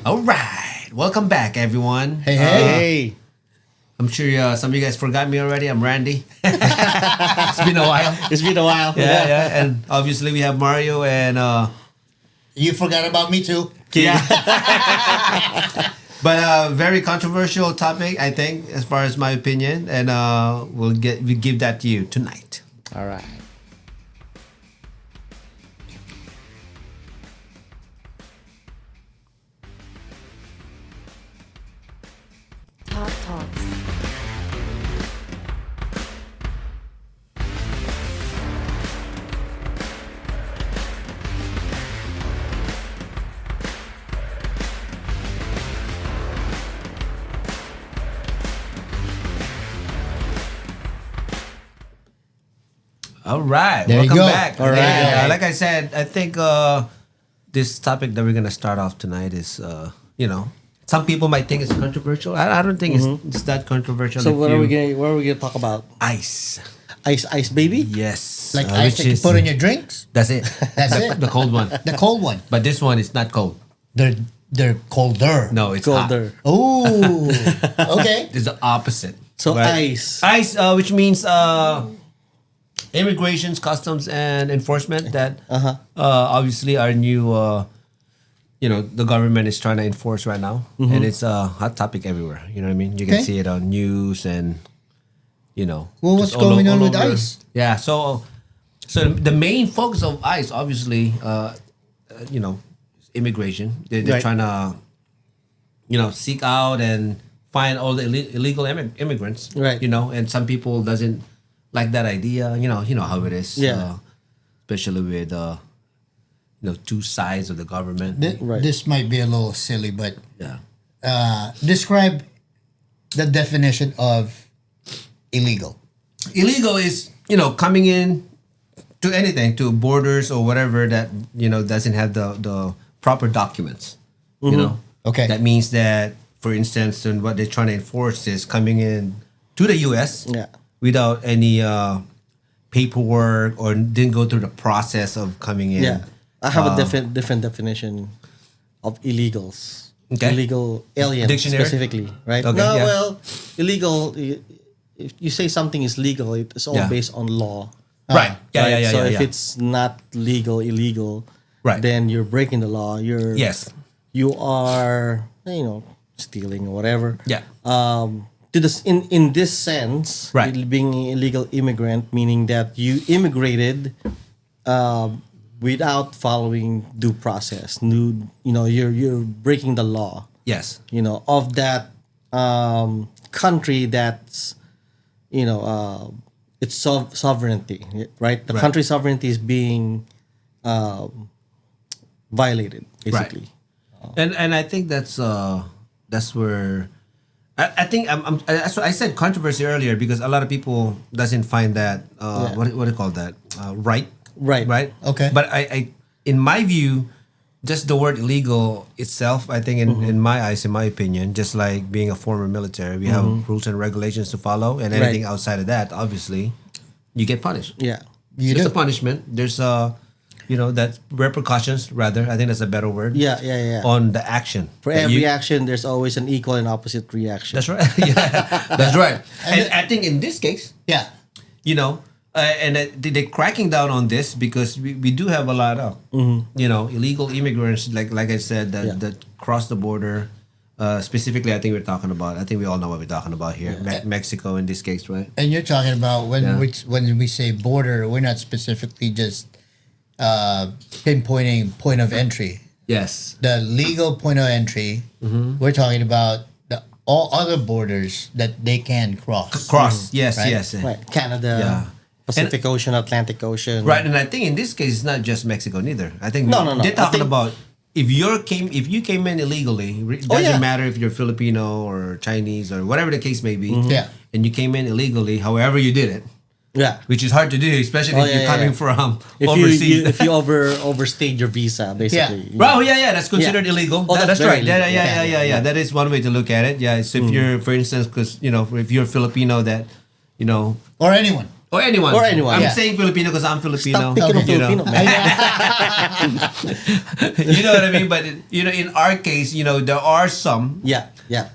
All right. Welcome back, everyone. Hey, hey. I'm sure some of you guys forgot me already. I'm Randy. It's been a while. It's been a while. Yeah. And obviously, we have Mario and. You forgot about me too. Yeah. But very controversial topic, I think, as far as my opinion. And we give that to you tonight. All right. Talk Talks. All right. There you Welcome go. back. All right. Yeah, like I said, I think this topic that we're going to start off tonight is, some people might think it's controversial. I don't think it's that controversial. So if what are you- we gonna talk about? Ice. Ice baby? Yes. Like ice which that you is- put in your drinks. That's it. That's the, it. The cold one. The cold one. But this one is not cold. They're colder. No, it's Colder. hot. Ooh. Okay. It's the opposite. So Right? ice. Ice, which means immigrations, customs, and enforcement that obviously our new, the government is trying to enforce right now. And it's a hot topic everywhere. You know what I mean? You can Okay. see it on news and, Well, just what's going on all with over. ice? Yeah, so the main focus of ICE, obviously, immigration. They're Right. trying to, seek out and find all the illegal immigrants. Right. And some people doesn't like that idea. You know how it is. Yeah. Especially with two sides of the government. Right. This might be a little silly, but Yeah. describe the definition of illegal. Illegal is coming in to anything, to borders or whatever that doesn't have the proper documents. Okay. That means that, for instance, and what they're trying to enforce is coming in to the U.S. Yeah. without any paperwork or didn't go through the process of coming in. Yeah. I have a different definition of illegals. Okay. Illegal aliens Dictionary? specifically, right? Okay, No, yeah. well, illegal. If you say something is legal, it's all Yeah. based on law. Right. Yeah, right? yeah. So if yeah. it's not legal, illegal, Right. then you're breaking the law. Yes. You are stealing or whatever. Yeah. To this in this sense, Right. being an illegal immigrant, meaning that you immigrated without following due process. You're breaking the law. Yes. Of that country that's it's sovereignty, right? The Right. country's sovereignty is being violated, Right. basically. And I think that's where I think that's what I said controversy earlier, because a lot of people doesn't find that Yeah. what do you call that right. Right. Okay. But I in my view, just the word illegal itself, I think in my eyes, in my opinion, just like being a former military, we have rules and regulations to follow, and anything Right. outside of that, obviously, you get punished. Yeah. You There's do. a punishment. There's that repercussions, rather. I think that's a better word. Yeah. On the action. For that every you- action, there's always an equal and opposite reaction. That's right. Yeah, that's right. And I think in this case, Yeah. they're cracking down on this because we do have a lot of illegal immigrants, like I said, that cross the border. Specifically, I think I think we all know what we're talking about here. Mexico in this case, right? And you're talking about when Yeah. when we say border, we're not specifically just pinpointing point of entry. Yes. The legal point of entry. We're talking about all other borders that they can cross. Cross. Yes. Right. Yes. Right. Canada, Yeah. Pacific Ocean, Atlantic Ocean. Right, and I think in this case it's not just Mexico neither. I think No. they're I talking think- about if you came in illegally, it doesn't yeah. matter if you're Filipino or Chinese or whatever the case may be. Yeah. And you came in illegally, however you did it, Yeah. which is hard to do, especially if Oh, you're yeah, coming yeah. from If overseas. if you overstayed your visa, basically. Well, yeah, that's considered Yeah. illegal. Oh, That's that's right. very Yeah, illegal. yeah. That is one way to look at it. Yeah, so if you're, for instance, because if you're Filipino, that Or anyone. Or anyone. Or anyone. I'm Yeah. saying Filipino because I'm Filipino. Stop picking on you know. Filipino, man. You know what I mean? But in our case, there are some Yeah, yeah.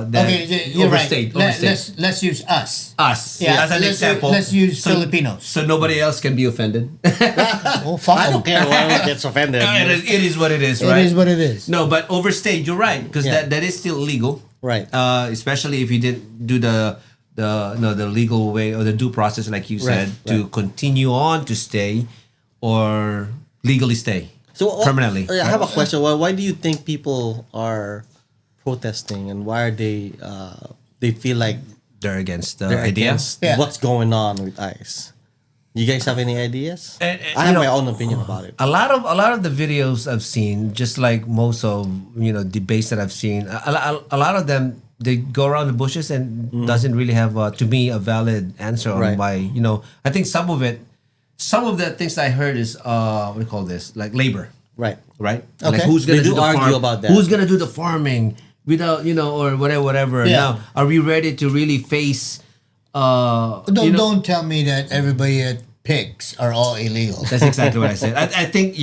that You're overstayed. right. Overstayed. Let's use us. Us Yeah, as an example. let's use Filipinos. So nobody else can be offended. Oh, fuck I 'em. don't care whoever gets offended. It is what it is, It right? is what it is. No, but overstayed, you're right, because Yeah. that is still illegal. Right. Especially if you didn't do the legal way or the due process, like you said, Right, to continue on to stay or legally stay permanently. I have a question. Why do you think people are protesting, and why are they feel like They're against the they're idea. against Yeah. what's going on with ICE? You guys have any ideas? And, I have my own opinion about it. A lot of the videos I've seen, just like most of debates that I've seen, a lot of them they go around the bushes and doesn't really have to me a valid answer on Right. why. I think some of the things I heard is what do you call this, like labor, Right. right? Okay. Like who's gonna They do do the argue farm? about that. Who's gonna do the farming without or whatever. Yeah. Now, are we ready to really face? Don't tell me that everybody at pigs are all illegal. That's exactly what I said. I think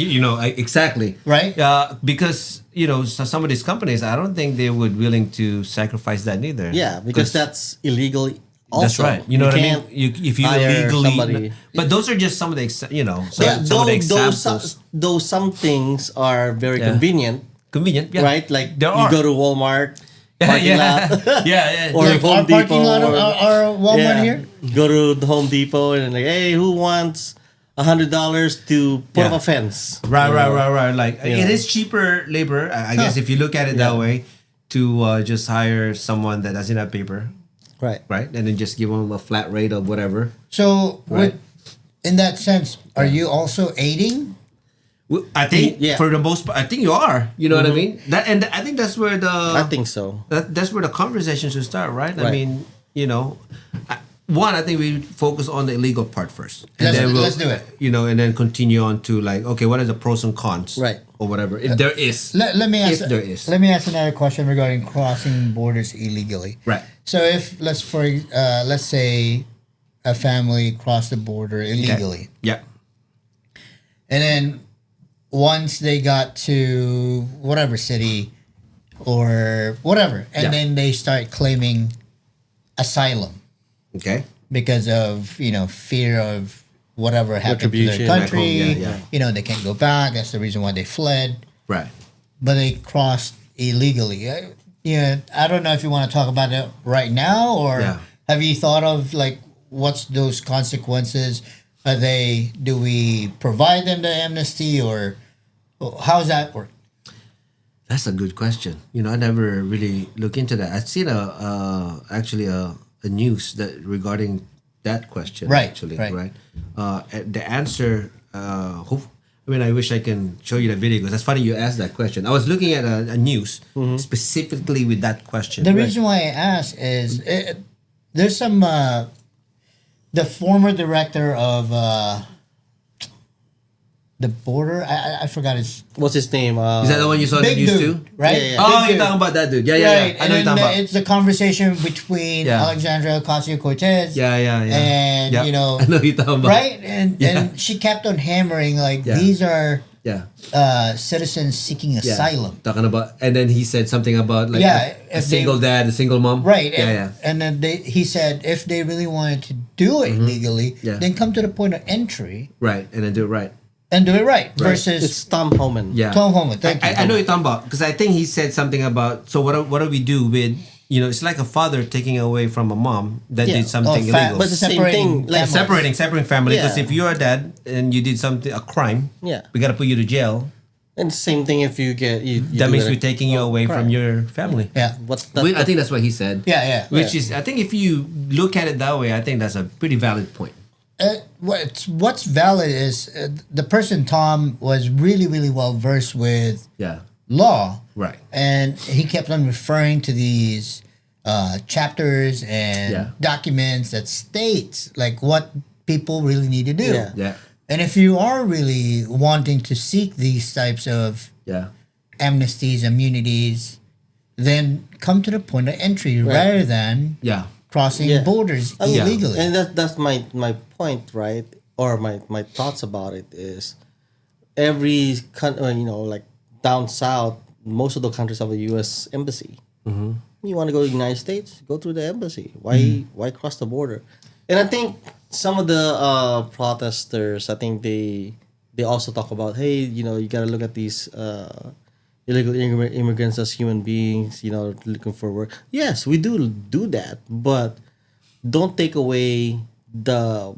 exactly Right? because some of these companies, I don't think they would willing to sacrifice that neither. Yeah, because that's illegal. Also. That's right. You know what I mean? can't If you hire illegally, somebody- but those are just some of the some Yeah, of the examples. though some things are very Yeah. convenient, Convenient, yeah. right? Like there you are. go to Walmart yeah, parking yeah. lot, yeah, or Like Home our parking Depot, lot of or- our Walmart here. Go to the Home Depot and like, hey, who wants $100 to put Yeah. up a fence? Right. Like Yeah. it is cheaper labor, I guess, if you look at it that Yeah. way, to just hire someone that doesn't have paper, Right. right, and then just give them a flat rate of whatever. So, Right. in that sense, are you also aiding? Well, I think Yeah. for the most part, I think you are. You know what I mean? And I think that's where I think so. that's where the conversation should start, right? I Right. mean, I think we focus on the illegal part first, Let's do it. And then continue on to like, okay, what are the pros and cons, Right. or whatever, if there is. Let me ask. If there is. Let me ask another question regarding crossing borders illegally. Right. So, if let's say a family crossed the border illegally, Yeah. and then once they got to whatever city or whatever, and Yeah. then they start claiming asylum Okay. because of fear of whatever happened to their Retribution. country. Back home, yeah. They can't go back. That's the reason why they fled. Right. But they crossed illegally. I don't know if you want to talk about it right now, or Yeah. have you thought of like what's those consequences? Do we provide them the amnesty, or how's that work? That's a good question. I never really look into that. I've seen actually a news that regarding that question. Right, Actually, right. right. The answer. I wish I can show you the video because that's funny you asked that question. I was looking at a news specifically with that question. The reason why I ask is there's some the former director of the border. I forgot his What's his name? Is that the one you saw in the big news dude, too? right? Yeah, yeah. Oh, Big you're dude. talking about that dude. Yeah. Right, I know you're and then talking about. it's the conversation between Yeah. Alexandria Ocasio-Cortez. Yeah. And Yeah. you I know you're talking about. right, and Yeah. she kept on hammering like Yeah. these are Yeah. citizens seeking Yeah. asylum. Talking about, and then he said something about like Yeah, a if they- single dad, a single mom. Right. Yeah. And then he said if they really wanted to do it legally, Mm-hmm. Yeah. then come to the point of entry Right. And then do it right. and do it right. Right. Versus It's Tom Homan. Yeah. Tom Holman. Thank you. I know what you're talking about because I think he said something about. So what do we do with? It's like a father taking away from a mom that Yeah. did something Oh, illegal. But the same Separating thing, like families. separating family because Yeah. if you're a dad and you did a crime, Yeah. we gotta put you to jail. And same thing if you get you That do means it- we're taking you away from correct. your family. Yeah. What's that? I think that's what he said. Yeah. Which is, I think if you look at it that way, I think that's a pretty valid point. What's valid is the person Tom was really, really well versed with Yeah. law. Right. And he kept on referring to these chapters and Yeah. documents that states like what people really need to do. Yeah. Yeah. And if you are really wanting to seek these types of Yeah. amnesties, immunities, then come to the point of entry rather than Yeah. crossing Yeah. borders I mean, illegally. And that's my point, right? Or my thoughts about it is like down south, most of the countries have a U.S. embassy. You want to go to the United States, go through the embassy. Why cross the border? And I think some of the protesters, I think they also talk about, hey, you got to look at these illegal immigrants as human beings, looking for work. Yes, we do that, but don't take away the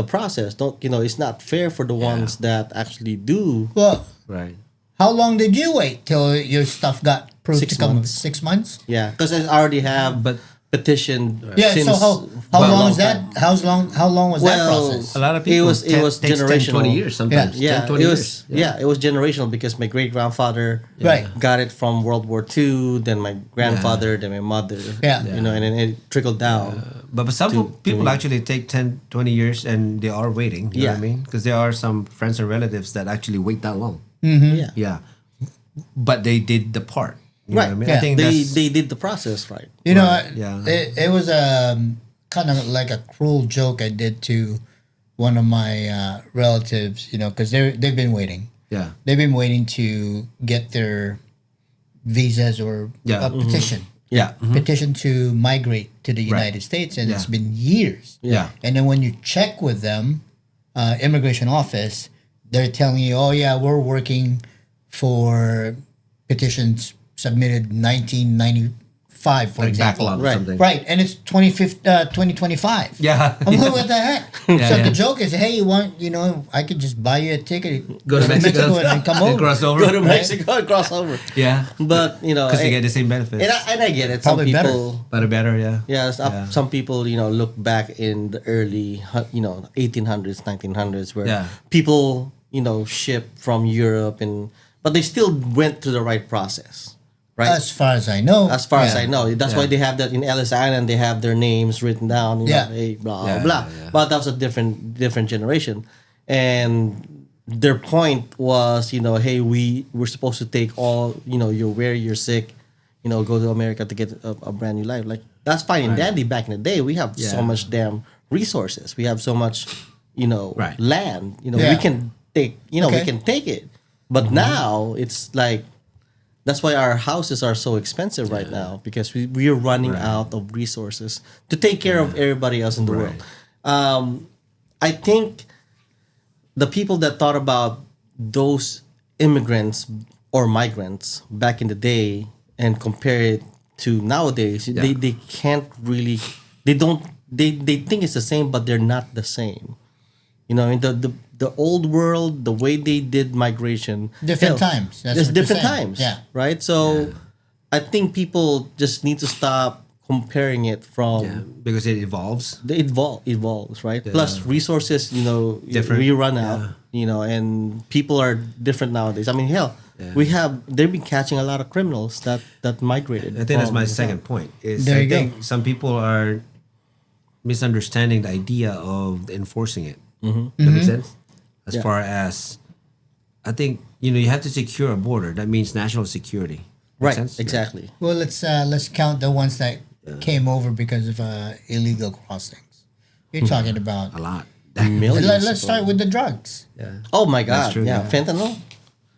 process. Don't it's not fair for the ones that actually do. Well, Right. how long did you wait till your stuff got approved 6 to come? months. 6 months? Yeah, because I already have But- petitioned. Yeah. since So how for a long was time. that? How long was that Well, process? A lot of It people. was- it was takes 10, 20 generational. years sometimes. Yeah, 10, 20 it years. was. It was generational because my great grandfather Right. got it from World War II. Then my grandfather, then my mother. Yeah. and then it trickled down. But some people me. actually take 10, 20 years and they are waiting. You know what I Yeah. mean? Because there are some friends and relatives that actually wait that long. Yeah, Yeah. But they did the part. You right. know what I mean? Yeah. I think They that's, they did the process right. You know, yeah. it was kind of like a cruel joke I did to one of my relatives. Because they've been waiting. yeah. They've been waiting to get their visas or Yeah. a petition. Yeah. Petition to migrate to the United States, and it's Yeah. been years. Yeah. And then when you check with them, immigration office, they're telling you, "Oh yeah, we're working for petitions submitted 1995, for Like example." backlog or Right. something. Right, and it's 2025. Yeah. I'm like, what the heck? Yeah, So yeah. the joke is, hey, I could just buy you a ticket, Go to Mexico and come and over. cross over. Go to Mexico and cross over. Yeah. But Because they get the same benefits. and I get it. Probably some better. people. Better, yeah. Yeah, Yeah. some people, look back in the early, 1800s, 1900s, where Yeah. people, shipped from Europe, but they still went through the right process, right? As far as I know. As far as Yeah. I know, that's why Yeah. they have that in Ellis Island. They have their names written down. Yeah. Hey, blah Yeah, blah. yeah, yeah. But that was a different generation, and their point was, hey, we're supposed to take all, you're sick, go to America to get a brand new life. Like that's fine and dandy back in the day. We have so Yeah. much damn resources. We have so much, Right. land. Yeah. We can take, we Okay. can take it. But now it's like that's why our houses are so expensive right now, because we are running out of resources to take care of everybody else in the world. I think the people that thought about those immigrants or migrants back in the day and compare it to nowadays, they can't really, they think it's the same, but they're not the same. In the old world, the way they did migration, Different times. That's There's what you're different saying. times, Yeah. right? So I think people just need to stop comparing it from Yeah. Because it evolves. evolves, right? Plus resources, Different. we run out, and people are different nowadays. I mean, hell, they've been catching a lot of criminals that migrated. I think that's from my the second point. Is There I you go. think some people are misunderstanding the idea of enforcing it. That makes sense. As Yeah. far as, I think you have to secure a border. That means national security. Make right, sense? exactly. Well, let's count the ones that came over because of illegal crossings. You're talking about. A lot. Millions. Let's start with the drugs. Yeah. Oh my God! true, yeah, yeah. fentanyl.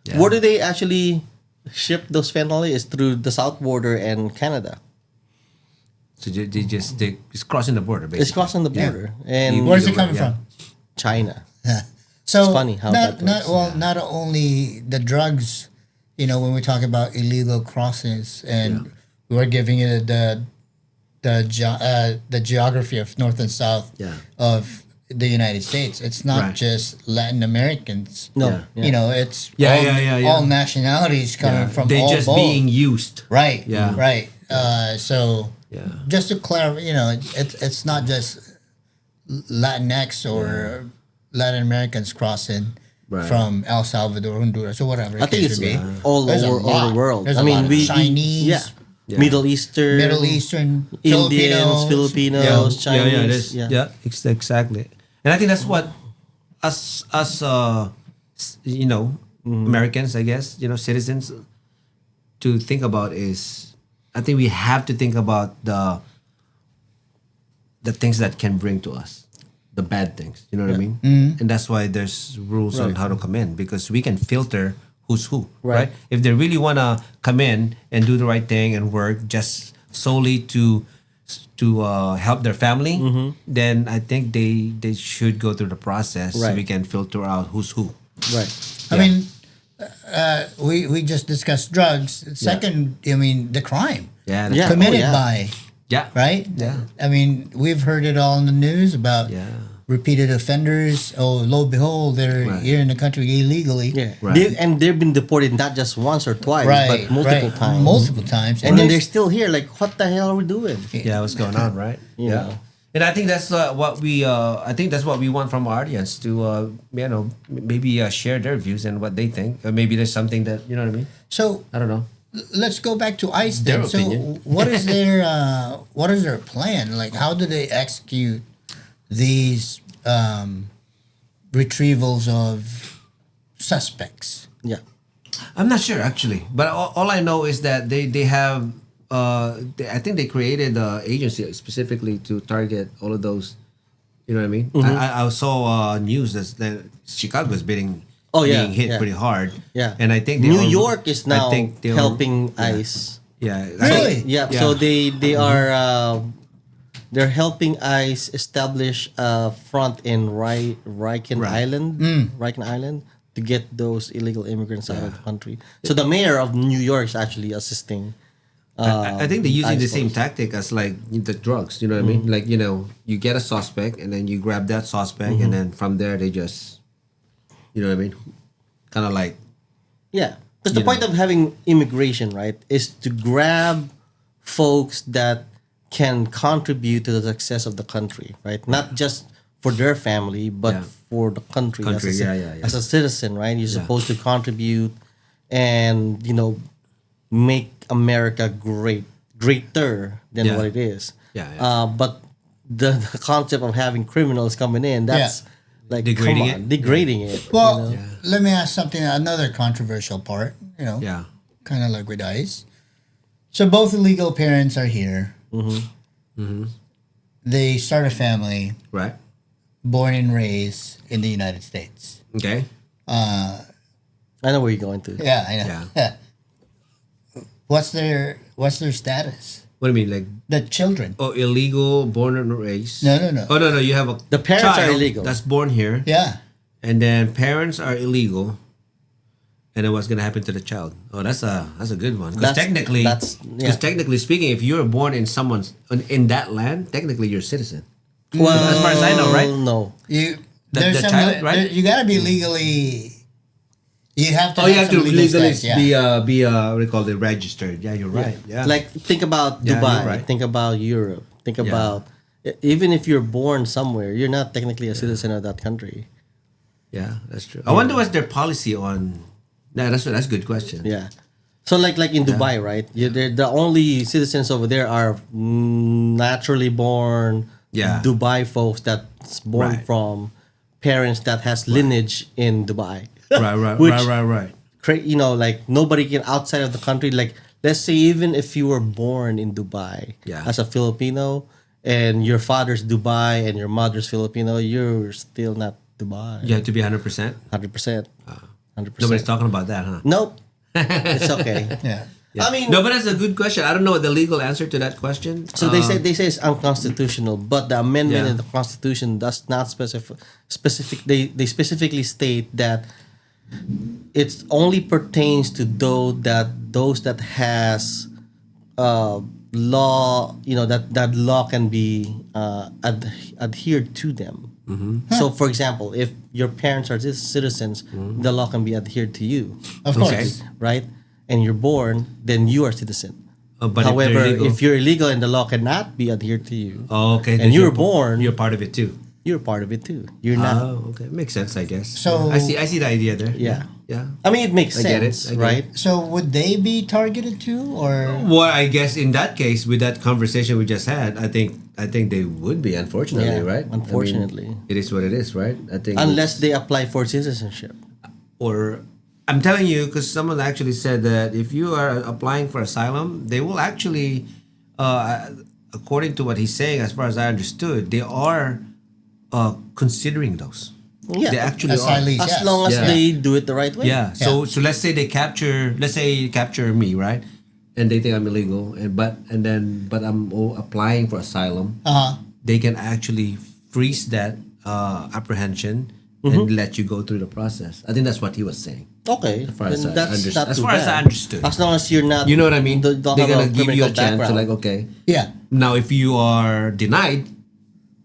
Yeah. Where do they actually ship those fentanyl? Is through the south border and Canada. So it's crossing the border. Basically. It's crossing the border, and Where's it Either way, coming yeah. from? China. So It's funny how not, that not works. well, not only the drugs. When we talk about illegal crossings, and we're giving it the geography of North and South Yeah. of the United States. It's not Right. just Latin Americans. No, yeah. It's Yeah, all, yeah. all nationalities coming from They're all just both. being used. Right. Yeah. Right. So Yeah. just to clarify, it's not just Latinx or Latin Americans crossing Right. from El Salvador, Honduras, or whatever. I think case it's may be. all There's a over lot. the world. There's I a mean, lot of Chinese, Yeah. Middle Eastern, Middle Eastern, Indians, Filipinos, Chinese. Yeah, it is. Yeah, exactly. And I think that's what us Americans, I guess, citizens, to think about is, I think we have to think about the things that can bring to us, the bad things. You know what I mean? And that's why there's rules on how to come in, because we can filter who's who, right? If they really wanna come in and do the right thing and work just solely to help their family, then I think they should go through the process so Right. we can filter out who's who. Right. I mean, we just discussed drugs. Second, I mean, the crime Yeah, Yeah. committed yeah. by, yeah, right? Yeah. I mean, we've heard it all in the news about Yeah. repeated offenders. Oh, lo and behold, they're Right. here in the country illegally. Yeah. Right. And they've been deported not just once or twice, Right, but multiple right. times. Multiple times. and then they're there's- still here. Like, what the hell are we doing? Yeah, what's going on, right? You know. And I think that's what we. I think that's what we want from our audience to, maybe share their views and what they think. Or maybe there's something that you know what I mean. So I don't know. let's go back to ICE Their then. So opinion. what is their plan? Like, how do they execute these retrievals of suspects? Yeah. I'm not sure actually, but all I know is that they have. I think they created an agency specifically to target all of those. You know what I mean? I saw news that Chicago is being being hit pretty hard. Yeah. and I think New York is now they helping ICE. Yeah, Really? Yeah, so they are they're helping ICE establish a front in Riken Right. Island, Riken Island, to get those illegal immigrants out of the country. So the mayor of New York is actually assisting. I think they're using the ICE same force. tactic as like the drugs. You know what I mean? Like you get a suspect and then you grab that suspect and then from there they just, you know what I mean? Kind of like Yeah, because the You point know. of having immigration, right, is to grab folks that can contribute to the success of the country, right? Not just for their family, but Yeah. for the country. Country, as a, yeah. as a citizen, right? You're Yeah. supposed to contribute and make America greater than Yeah. what it is. Yeah, yeah. But the concept of having criminals coming in, that's like Degrading come on, it? degrading it. Well, let me ask something. Another controversial part. yeah, Kind of like with ICE. So both illegal parents are here. They start a family, right. born and raised in the United States. Okay. I know where you're going to. Yeah, I know. Yeah. What's their status? What do you mean, like The children. illegal, born and raised? No. Oh no, you have a The parents are child illegal. that's born here, Yeah. and then parents are illegal. And then what's gonna happen to the child? Oh, that's a good one. Because technically speaking, if you're born in in that land, technically you're a citizen. Well, As far as I know, right? No. There's the some child, right? you gotta be legally. You have to. Oh, you have to some legal legally status, yeah. be what do you call it, registered. Yeah, you're right. Yeah. Like, think about Yeah, Dubai. you're right. Think about Europe. Think about even if you're born somewhere, you're not technically a citizen of that country. Yeah, that's true. I wonder what's their policy on. No, that's a good question. Yeah. So like in Dubai, right? The only citizens over there are naturally born Yeah. Dubai folks that's born Right. from parents that has lineage in Dubai. Right. Which- Right. Like nobody can outside of the country. Like, let's say even if you were born in Dubai Yeah. as a Filipino and your father's Dubai and your mother's Filipino, you're still not Dubai. You have to be 100%. 100%. 100%. Nobody's talking about that, huh? Nope. It's okay. Yeah. I mean, No, but that's a good question. I don't know the legal answer to that question. so they say it's unconstitutional, but the amendment Yeah. in the Constitution does not specific. They specifically state that it only pertains to those that has law. That law can be adhered to them. So, for example, if your parents are citizens, the law can be adhered to you, Of Okay. course. right? And you're born, then you are citizen. But However, if, they're illegal, if you're illegal and the law cannot be adhered to you, oh, okay, and then you were you're born, you're part of it too. you're part of it too. You're not. Oh, okay, makes sense, I guess. So- I see the idea there. Yeah. yeah. I mean, it makes I get it, sense, I get right? So would they be targeted too, or Well, I guess in that case, with that conversation we just had, I think they would be, unfortunately, Yeah, right? I mean, unfortunately. it is what it is, right? I think Unless they apply for citizenship. or I'm telling you, because someone actually said that if you are applying for asylum, they will actually according to what he's saying, as far as I understood, they are considering those. Yeah. They actually are. Asylees, As yes. long as Yeah. they do it the right way. Yeah. So let's say they capture, me, right? And they think I'm illegal, but I'm applying for asylum. They can actually freeze that apprehension and let you go through the process. I think that's what he was saying. Okay. As far as Then I that's understood. not As too far as bad. I understood. As long as you're not. You know what I mean? Don't They're have gonna give you a criminal chance to background. like, okay. Yeah. Now, if you are denied,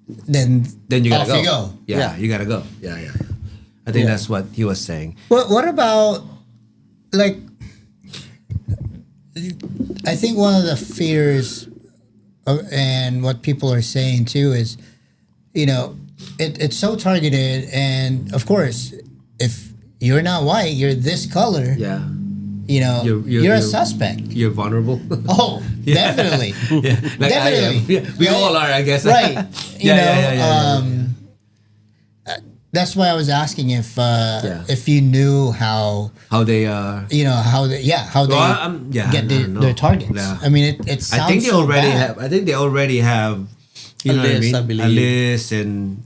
Then then you gotta off go. you go. Yeah, Yeah. you gotta go. Yeah. I think Yeah. that's what he was saying. What about like? I think one of the fears, and what people are saying too, is, it's so targeted, and of course, if you're not white, you're this color. Yeah. You're a suspect. You're vulnerable. Oh, definitely. Yeah, like I am. Definitely. Yeah, we Right. all are, I guess. Right. Yeah. That's why I was asking Yeah. if you knew how How they are. how they get their targets. Yeah. I mean, it sounds I think they so already bad. have. I think they already have. You A know what I list, mean? I believe. A list, and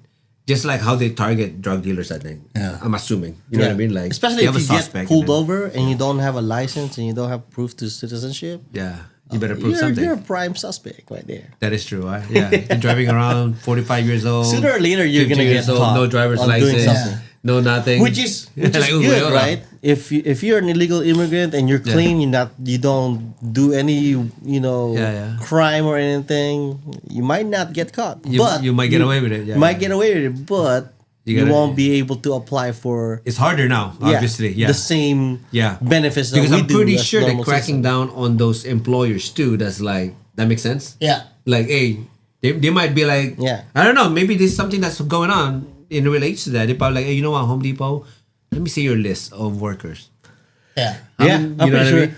just like how they target drug dealers. I think. Yeah. I'm assuming. You know what I mean? Like, especially they if have you a get suspect pulled and then- over and you don't have a license and you don't have proof to citizenship. Yeah, you better prove you're, something. You're a prime suspect right there. That is true. Right? Yeah, you're driving around 45 years old. Sooner or later, you're 50 gonna years get old, caught no driver's on doing license, something. no nothing. Which is Like, ooh, good, hold on. right? If you're an illegal immigrant and you're clean, you don't do any Yeah. crime or anything, you might not get caught. But you might get away with it. Yeah, you might yeah. get away with it, but You you gotta- won't be able to apply for It's harder now, obviously. Yeah. the same Yeah. benefits that Because we I'm do pretty as sure they're normal cracking citizens. down on those employers too. That makes sense? Yeah. Like, hey, they might be like, Yeah. I don't know, maybe there's something that's going on in relates to that. They're probably like, hey, you know what, Home Depot, let me see your list of workers. Yeah. Yeah, you I'm know what pretty I sure. mean?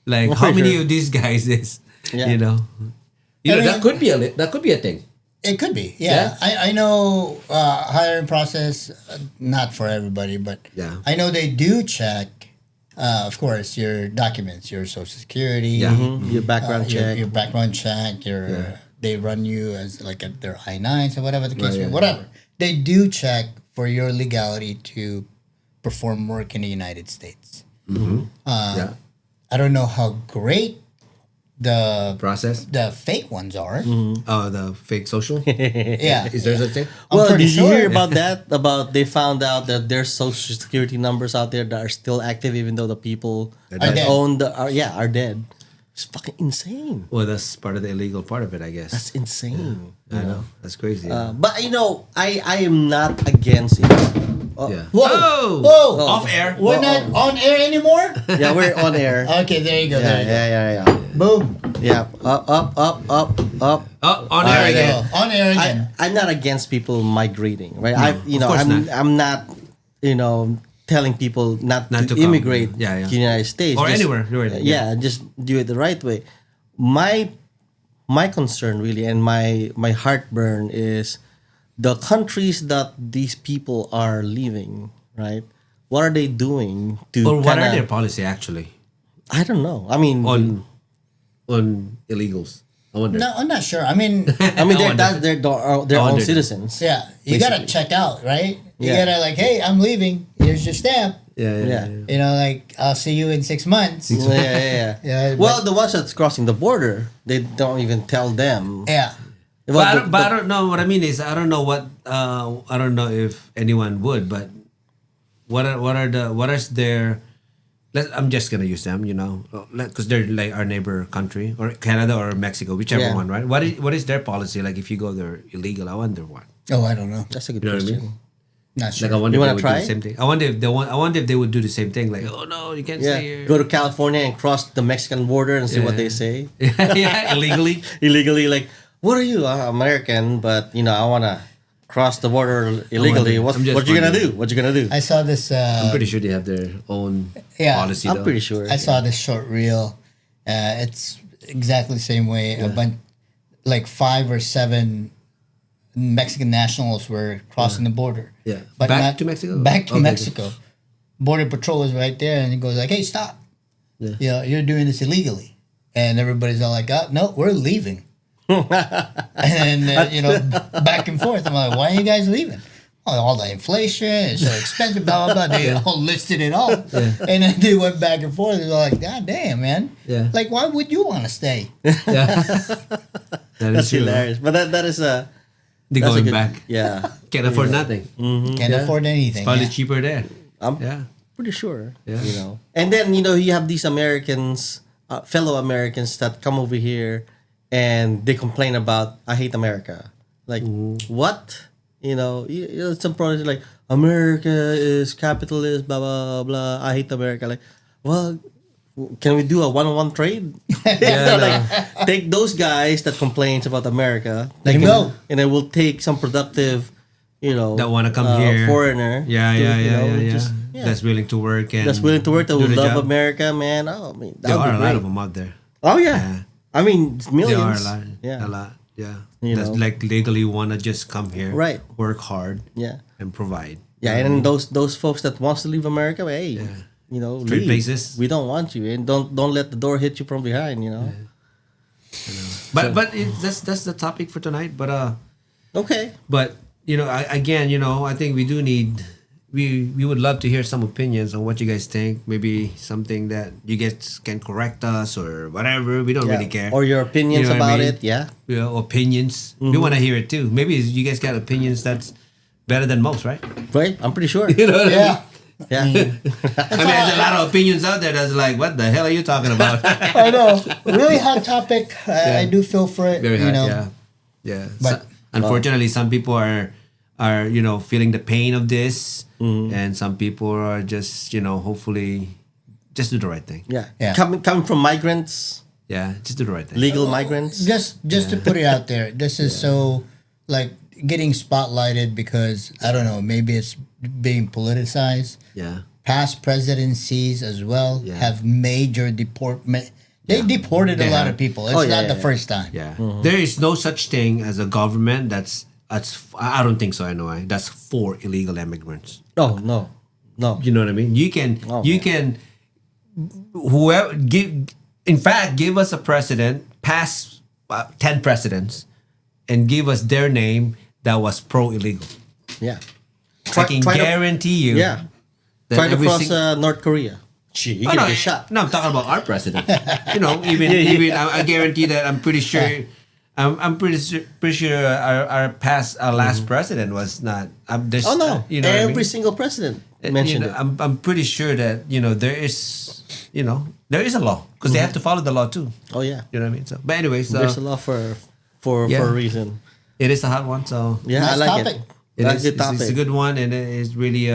Like, I'm how pretty many sure. of these guys is, Yeah. you know? I mean- that could be a thing. It could be. Yeah. I know hiring process, not for everybody, but Yeah. I know they do check. Of course, your documents, your social security, Yeah. Your background check. your background check, they run you as like at their I-9s or whatever the case Right, may be, yeah. whatever. They do check for your legality to perform work in the United States. Yeah. I don't know how great the Process. fake ones are. The fake social. Yeah. Is there such thing? I'm Well, pretty did you sure. hear about that? About they found out that there's social security numbers out there that are still active, even though the people Are that dead. own are dead. It's fucking insane. Well, that's part of the illegal part of it, I guess. That's insane. I know. That's crazy. But I am not against it. yeah. Whoa. Oh! Whoa. Off air. We're not on air anymore? Yeah, we're on air. Okay, there you go. Yeah, There you yeah. go. Boom. Yeah, up. Oh, on There air you again. go. On air again. I'm not against people migrating, right? course not. I'm not, telling people not Not to, to come. immigrate Yeah, yeah. to the United States Or anywhere, right, Yeah, just do it the right way. My concern really and my heartburn is the countries that these people are leaving, right? What are they doing to Or what are kinda- their policy actually I don't know. I mean, on illegals? I wonder. No, I'm not sure. I mean, I mean, I that's their own wonder. citizens. yeah, you gotta Basically. check out, right? You Yeah. gotta like, hey, I'm leaving. Here's your stamp. Yeah. You know, like I'll see you in 6 months. Yeah. Yeah, Well, the ones that's crossing the border, they don't even tell them. Yeah. Well, But I don't know. What I mean is, I don't know what. I don't know if anyone would. But what is their? I'm just gonna use them. Because they're like our neighbor country, or Canada, or Mexico, whichever Yeah. one, right? What is their policy? Like if you go there illegal, I wonder what. Oh, I don't know. That's a good You know what I question. mean? Not sure. Like I wonder You if wanna they would do try? the same thing. I wonder if they would do the same thing. Like, oh no, you can't Yeah, stay here. go to California and cross the Mexican border and see what Yeah. they say. yeah, illegally. Illegally, like, what are you? American, but I wanna cross the border illegally. wondering. I'm just What you gonna wondering. do? What you gonna do? I saw this. I'm pretty sure they have their own Yeah, policy. I'm though. pretty sure. I saw this short reel. It's exactly the same way. A bunch, like 5 or 7 Mexican nationals were crossing the border. Yeah. But Back not- to Mexico? Back to Okay. Mexico. Border patrol was right there, and he goes like, "Hey, stop! Yeah. You're doing this illegally." And everybody's all like, "Oh, no, we're leaving." And back and forth. I'm like, why are you guys leaving? Oh, all the inflation, it's so expensive, blah, blah, blah. They all listed it all. And then they went back and forth. They were like, God damn, man. Yeah. Like, why would you want to stay? Yeah. That's hilarious. But that is a They're that's a going good- back. Yeah, Can't afford nothing. Can't afford anything. Probably Yeah. cheaper there. I'm Yeah. pretty sure. Yeah. And then you have these Americans, fellow Americans that come over here, and they complain about I hate America. Like what? Some products like America is capitalist, blah blah blah. I hate America. Like, well, can we do a one-on-one trade? Like, take those guys that complains about America. Let him go. And then we'll take some productive, That wanna come here. foreigner. Yeah, to, yeah. just- That's willing to work and that's willing to work. That do will the love job. America, man. Oh, I mean, that There would are be a lot great. of them out there. Oh yeah. Yeah. I mean, it's millions. There are a lot. Yeah. A lot. Yeah. You That's know. like legally want to just come here, Right. work hard, Yeah. and provide. Yeah, and then those folks that wants to leave America, hey, Trade leave. places. We don't want you, and don't let the door hit you from behind. But that's the topic for tonight. But Okay. I think we do need. We would love to hear some opinions on what you guys think. Maybe something that you guys can correct us or whatever. We don't Yeah. really care. Or your opinions You know what I about mean? it. Yeah. Opinions. We want to hear it too. Maybe you guys got opinions that's better than most, right? Right. I'm pretty sure. You know what I mean? Yeah. Yeah. I mean, there's a lot of opinions out there that's like, what the hell are you talking about? I know. Really hot topic. I do feel for it. Very you hard, know. yeah. But- Unfortunately, some people are feeling the pain of this, and some people are just hopefully just do the right thing. Yeah. Yeah. Coming from migrants, Yeah, just do the right thing. legal migrants. Just to put it out there, this is so like getting spotlighted because I don't know, maybe it's being politicized. Yeah, Past presidencies as well Yeah. have major deportment. They deported They a lot have. of people. It's Oh, yeah, not the yeah. first time. yeah. There is no such thing as a government that's I don't think so anyway. That's for illegal immigrants. Oh no. You know what I mean? You can Oh, you man. can whoever give us a president, pass 10 presidents, and give us their name that was pro illegal. Yeah. I can try to- guarantee you. Yeah. that Try to every cross sing- North Korea. Gee, you Oh, give no, it a shot. No, I'm talking about our president. even I guarantee that I'm pretty sure. I'm pretty sure our last president was not. There's, Oh no. you know what I Every mean? single president You mentioned know, it. I'm pretty sure that there is a law because they have to follow the law too. Oh yeah. You know what I mean? So, but anyways, There's a law for Yeah. a reason. it is a hot one. So Yeah, Nice I like topic. it. it That's is, a good topic. it's a good one, and it is really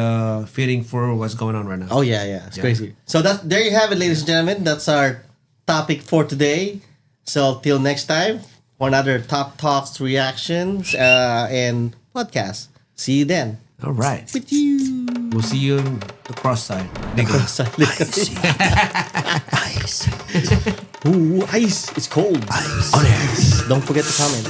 fitting for what's going on right now. Oh yeah, it's crazy. So there you have it, ladies and gentlemen. That's our topic for today. So till next time for another Top Talks reactions and podcast. See you then. All right, With you. we'll see you on the cross side. Nigga. Ooh, ice. It's cold. Ice. Don't forget to comment.